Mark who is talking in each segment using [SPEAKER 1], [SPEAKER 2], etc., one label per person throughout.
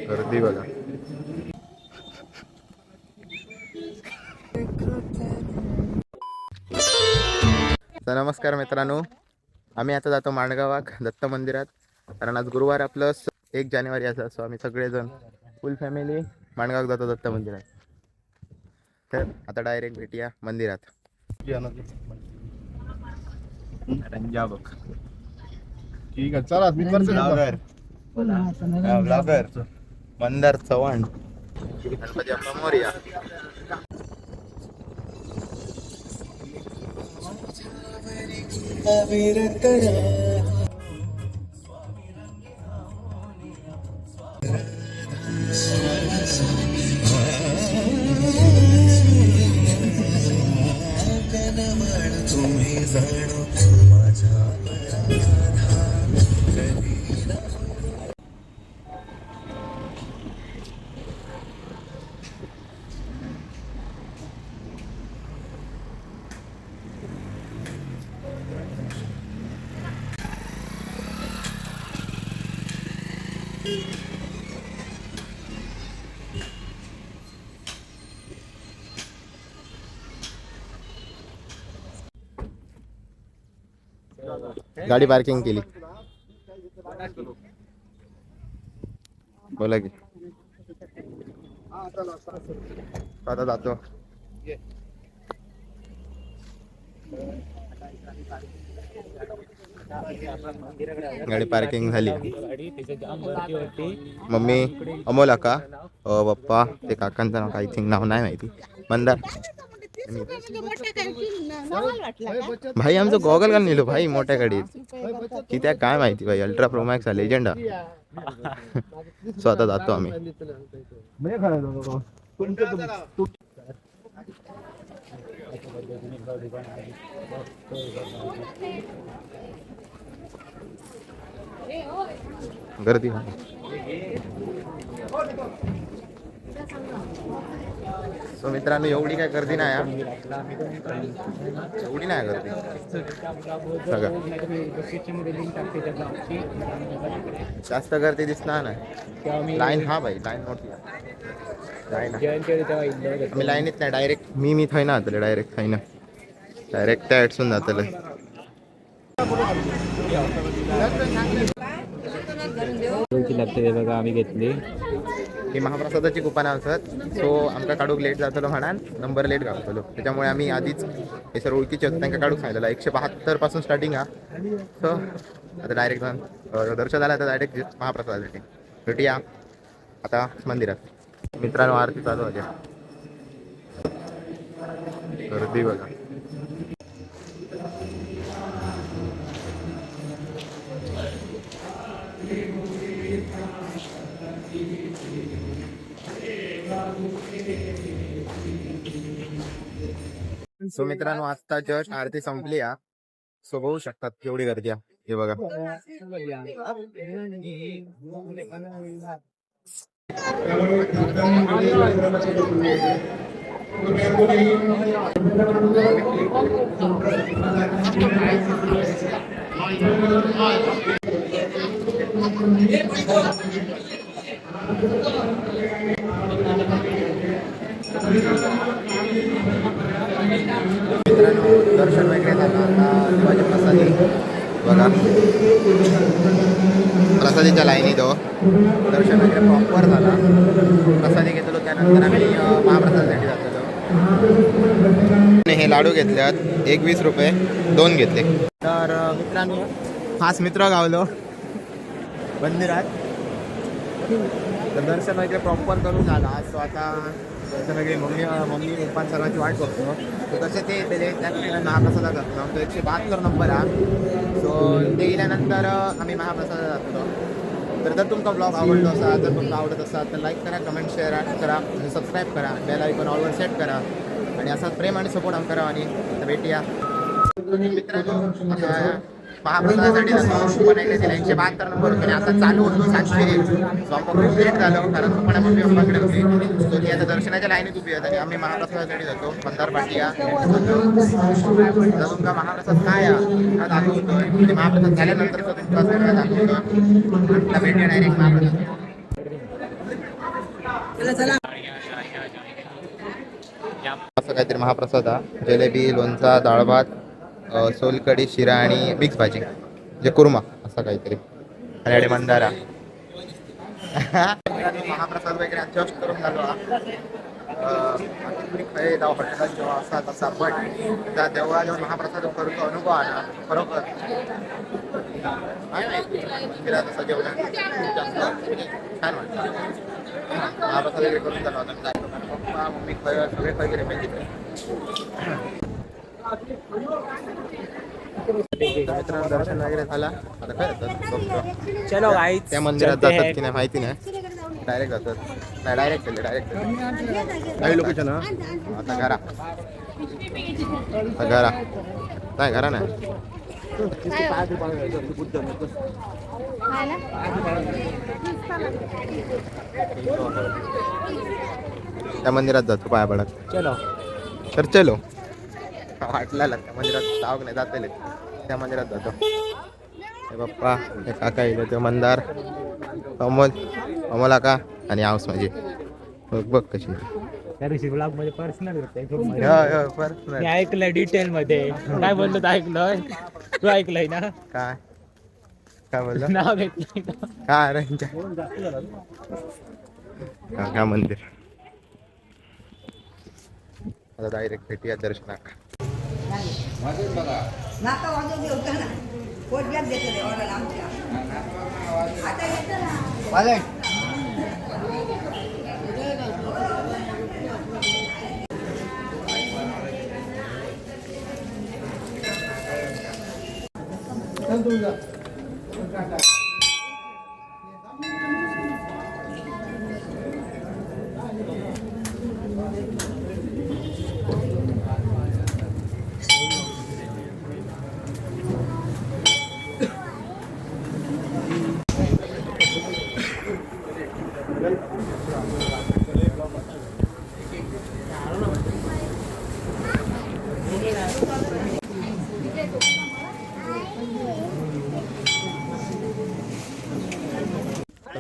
[SPEAKER 1] गर्दी बघा. तर नमस्कार मित्रांनो, आम्ही आता जातो माणगावाक दत्त मंदिरात. कारण आज गुरुवार प्लस 1 जानेवारी असा, सो आम्ही सगळेजण फुल फॅमिली माणगावाक जातो दत्त मंदिरात. तर आता डायरेक्ट भेटूया मंदिरात.
[SPEAKER 2] ठीक आहे, चला मी ब्लॉगर
[SPEAKER 1] मंदार चव्हाण. गणपती बाप्पा मोरया. गाडी पार्किंग केली. बोला की आता जातो. गाडी पार्किंग झाली. मम्मी अमोल काका, पप्पा, ते काकांचं नाव आय थिंक नाव नाही माहिती, मंदार भाई. आमचं गॉगल का नेलो भाई मोठ्या गाडीत, की त्या काय माहिती भाई. अल्ट्रा प्रो मॅक्स लेजंडा. सो आता जातो आम्ही. गर्दी सो मित्रांनो, एवढी काय गर्दी नाही, एवढी नाही गर्दी. जास्त गर्दी दिसणार नाही. लाईन हा भाई, लाईन मोठी आम्ही लाईनीत नाही, डायरेक्ट मी थंय ना जातले. डायरेक्ट थंय ना, डायरेक्ट त्या एडसून जातले.
[SPEAKER 3] लागते बघा, आम्ही घेतली
[SPEAKER 1] ही महाप्रसादाची कुपन असतात. सो आमका काढूक लेट जातलो म्हणान, नंबर लेट गावतलो, त्याच्यामुळे आम्ही आधीच हे सर्व ओळखीचे होते त्यांना काढूक सांगितलं. 172 पासून स्टार्टिंग हा. सो आता डायरेक्ट दर्शन झालं, आता डायरेक्ट महाप्रसादासाठी भेटूया आता मंदिरात. मित्रांनो, आरती चालू आहे. गर्दी बघा. सो मित्रांनो, आता जस्ट आरती संपली हा. सो बघू शकतात केवढी गर्दी आहे. हे बघा. दर्शन वगैरे झालं. आता शिवाजी प्रसादी बघा, प्रसादीच्या लाईनी तो दर्शन वगैरे प्रॉपर झाला. प्रसादी घेतलो, त्यानंतर आम्ही महाप्रसादासाठी जातो. हे लाडू घेतल्यात 21 रुपये 2 घेतले. तर मित्रांनो, खास मित्र गावलो मंदिरात. तर दर्शन वगैरे प्रॉपर करून झाला. सो आता दर्शन वगैरे मम्मी पप्पा सर्वांची वाट बघतो. तर तसे ते त्यात महाप्रसादात जातो. तो 172 नंबर हा. सो ते गेल्यानंतर आम्ही महाप्रसादात जातो. तर जर तुमचा ब्लॉग आवडला असा, जर तुमचा आवडत असाल तर लाईक करा, कमेंट शेअर करा आणि सबस्क्राईब करा. बेल आयकॉन ऑलवर सेट करा आणि असाच प्रेम आणि सपोर्ट आम करा. आणि भेटूया मित्रांनो. महाप्रसादासाठी जातो पण एकदा तिला 172 नंबर होते आणि आता चालू होतो 700. सो आमचं खूप लेट झालं कारण पण मम्मी पप्पाकडे होती. तो ती आता दर्शनाच्या लाईनीत उभी आहे आणि आम्ही महाप्रसादासाठी जातो. मंदार पाटिया तुमका महाप्रसाद काय हा दाखवतोय आणि महाप्रसाद झाल्यानंतर तुमचा सगळं दाखवतोय. आता भेटूया डायरेक्ट महाप्रसाद. असं काहीतरी महाप्रसाद हा. जलेबी, लोणचा, डाळ भात, सोलकढी, शिरा आणि मिक्स भाजी म्हणजे कुर्मा असं काहीतरी आणि अडे मंदारा. महाप्रसाद वगैरे जस्ट करून झालो खरे जाऊ हॉटेलात जेव्हा असा तसा बट त्या तेव्हा जेव्हा महाप्रसाद करतो अनुभव आला खरोखर मंदिरात असं जेवण खूप जास्त छान वाटतं. महाप्रसाद वगैरे करून झालो आता जायचो कारण पप्पा मम्मी सगळे खय गेले पाहिजे. मित्रांनो दर्शन वगैरे झाला आता काय होतं
[SPEAKER 3] चलो गाईज
[SPEAKER 1] त्या मंदिरात जातात की नाही माहिती नाही. डायरेक्ट जातात नाही डायरेक्ट केले डायरेक्ट
[SPEAKER 2] काही लोकेशन हा
[SPEAKER 1] आता घरा घरा नाही घरा नाही त्या मंदिरात जातो पाया पडत.
[SPEAKER 3] चलो
[SPEAKER 1] तर चलो वाटला त्या मंदिरात जाऊ नाही जाते त्या मंदिरात जातो. हे बाप्पा हे काका येईल ते मंदार अमोल अमोला का आणि आऊस माझी बघ बघ कशी
[SPEAKER 3] त्या दिवशी ब्लॉग मध्ये पर्सनल
[SPEAKER 1] पर्सनल
[SPEAKER 3] मी ऐकलंय डिटेल मध्ये काय बोललो तर ऐकलंय तू ऐकलंय ना
[SPEAKER 1] काय काय बोललो
[SPEAKER 3] नाव घेतलंय ना
[SPEAKER 1] काय रे काका मंदिर. आता डायरेक्ट भेटूया दर्शनाक.
[SPEAKER 4] नाका वाजव दे होता ना पोटल्यात देतो रे ऑर्डर आमच्या आता येतं ना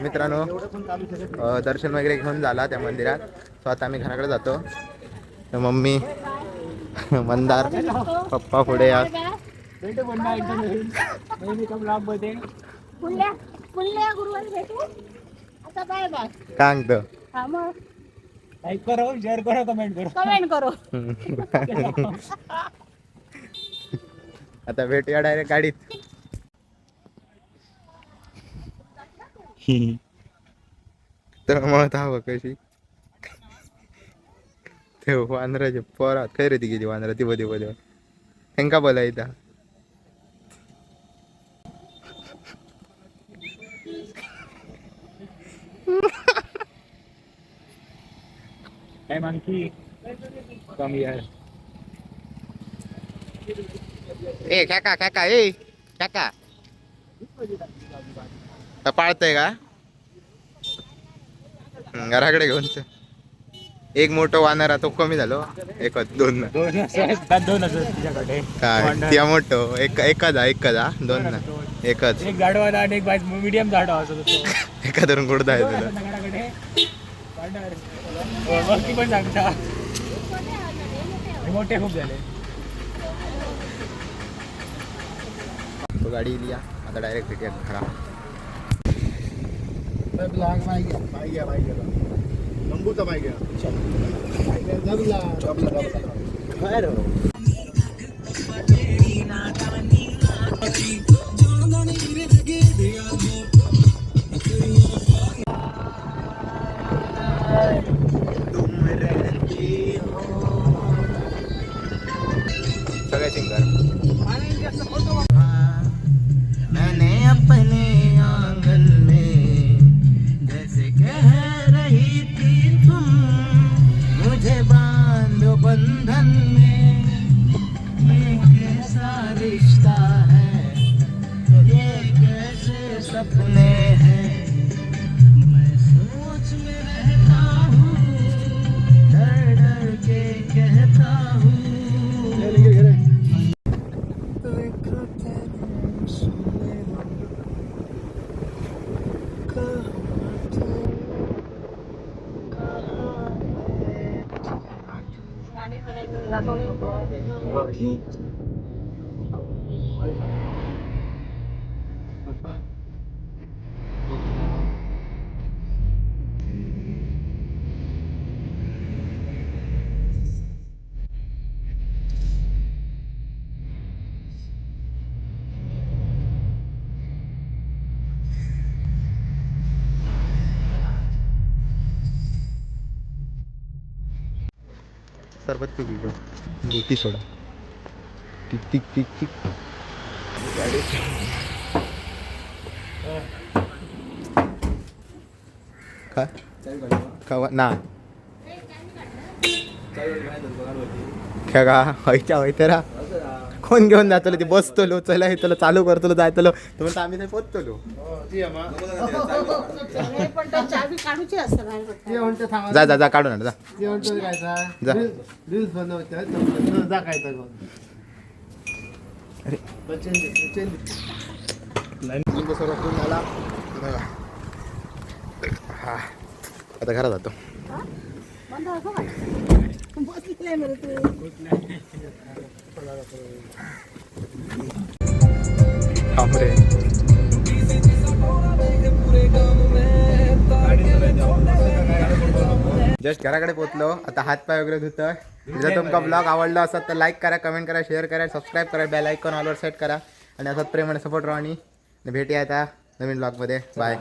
[SPEAKER 1] मित्रांनो दर्शन वगैरे घेऊन झाला त्या मंदिरात. सो आता आम्ही घराकडे जातो. तर मम्मी मंदार पप्पा पुढे या
[SPEAKER 5] गुरुवारी भेटू आता बाय बाय
[SPEAKER 1] सांगतो
[SPEAKER 3] लाईक करो शेअर करो कमेंट करो
[SPEAKER 1] आता भेटूया डायरेक्ट गाडीत. तर मग हवं कशी ते वांद्राचे पोरात खै रे ती गेली वांद्रा ती बदे बदे हेंका बोला इथं
[SPEAKER 3] काय मानकी कमी आहे
[SPEAKER 1] ए काका काका ए काका पाळतय का घराकडे घेऊन एक मोठं वानर तो कमी झालो एकच दोन
[SPEAKER 3] तुझ्याकडे
[SPEAKER 1] काय त्या मोठं एकच दोन ना एकच
[SPEAKER 3] एक झाडवा आणि एक बाय मीडियम झाडवा असं
[SPEAKER 1] एका धरून कुठं आहे तुला
[SPEAKER 3] वरती पण सांगता मोठे खूप झाले.
[SPEAKER 1] गाडी लिया आता डायरेक्ट भेटूया घरा.
[SPEAKER 2] नंबूचा पाहिजे
[SPEAKER 1] सगळे सिंगर मैंने अपने आंगन में जैसे कह रही थी तुम मुझे बांधो बंधन में सरबत पिऊ की गोटी सोडा टिक टिक टिक टिक काय खावा ना खेळा व्हायच्या व्हायतरा कोण घेऊन जातलो ती बसतलो चला येतलो चालू करतलो जायतलो तर म्हणतो आम्ही नाही पोचतलो
[SPEAKER 5] पण तो चावी काढूची असतं बाहेर पडतं.
[SPEAKER 1] जा जा जा काढून आण जा जा
[SPEAKER 2] रील्स बनवते जा काय
[SPEAKER 1] अरे लिंबू सरबत पिऊन झाला बघा. हा आता घरात जातो
[SPEAKER 5] बंद असं काय? बसलेलं आहे बरं तू.
[SPEAKER 1] थांब रे जस्ट घराकडे पोहोचलो आता हातपाय वगैरे धुतोय जर तुमचा ब्लॉग आवडला असेल तर लाईक करा कमेंट करा शेअर करा सबस्क्राईब करा बेल आयकॉन ऑलवर सेट करा आणि असंच प्रेमाने सपोर्ट राहा आणि भेटूया आता नवीन ब्लॉगमध्ये बाय